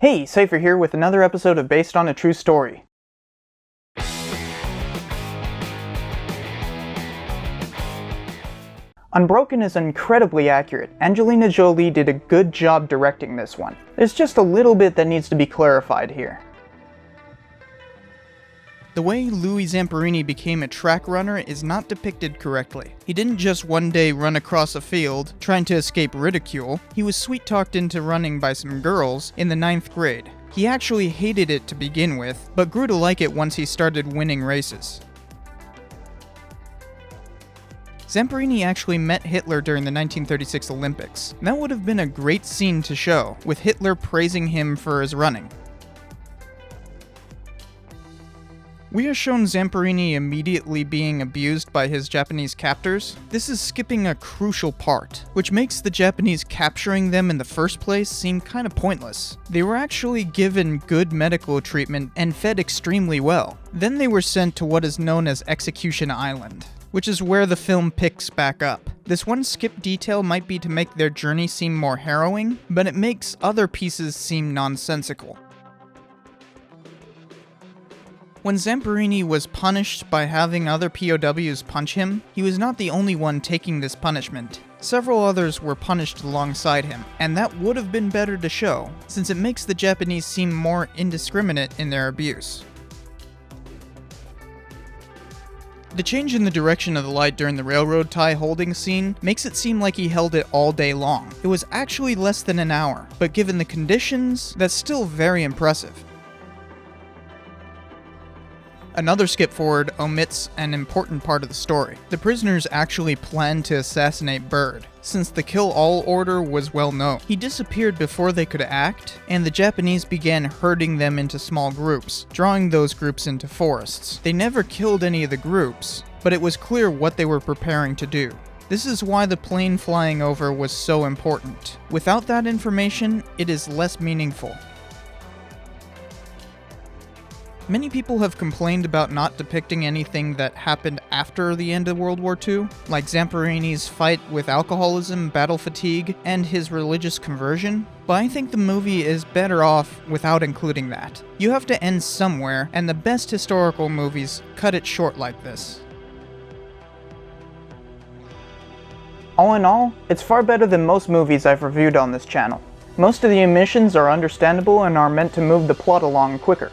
Hey, Cypher here with another episode of Based on a True Story. Unbroken is incredibly accurate. Angelina Jolie did a good job directing this one. There's just a little bit that needs to be clarified here. The way Louie Zamperini became a track runner is not depicted correctly. He didn't just one day run across a field, trying to escape ridicule. He was sweet-talked into running by some girls in the 9th grade. He actually hated it to begin with, but grew to like it once he started winning races. Zamperini actually met Hitler during the 1936 Olympics. That would have been a great scene to show, with Hitler praising him for his running. We are shown Zamperini immediately being abused by his Japanese captors. This is skipping a crucial part, which makes the Japanese capturing them in the first place seem kinda pointless. They were actually given good medical treatment and fed extremely well. Then they were sent to what is known as Execution Island, which is where the film picks back up. This one skip detail might be to make their journey seem more harrowing, but it makes other pieces seem nonsensical. When Zamperini was punished by having other POWs punch him, he was not the only one taking this punishment. Several others were punished alongside him, and that would have been better to show, since it makes the Japanese seem more indiscriminate in their abuse. The change in the direction of the light during the railroad tie holding scene makes it seem like he held it all day long. It was actually less than an hour, but given the conditions, that's still very impressive. Another skip forward omits an important part of the story. The prisoners actually planned to assassinate Bird, since the kill-all order was well known. He disappeared before they could act, and the Japanese began herding them into small groups, drawing those groups into forests. They never killed any of the groups, but it was clear what they were preparing to do. This is why the plane flying over was so important. Without that information, it is less meaningful. Many people have complained about not depicting anything that happened after the end of World War II, like Zamperini's fight with alcoholism, battle fatigue, and his religious conversion, but I think the movie is better off without including that. You have to end somewhere, and the best historical movies cut it short like this. All in all, it's far better than most movies I've reviewed on this channel. Most of the omissions are understandable and are meant to move the plot along quicker.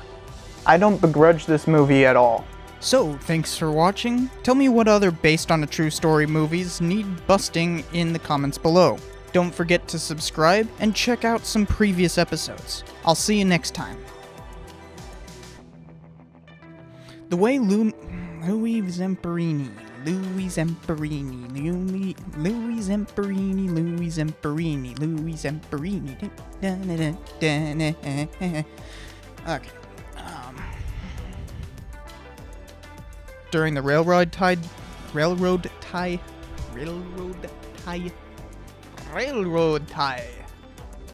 I don't begrudge this movie at all. So, thanks for watching. Tell me what other based on a true story movies need busting in the comments below. Don't forget to subscribe and check out some previous episodes. I'll see you next time. The way Louie Zamperini, Okay. During the railroad tie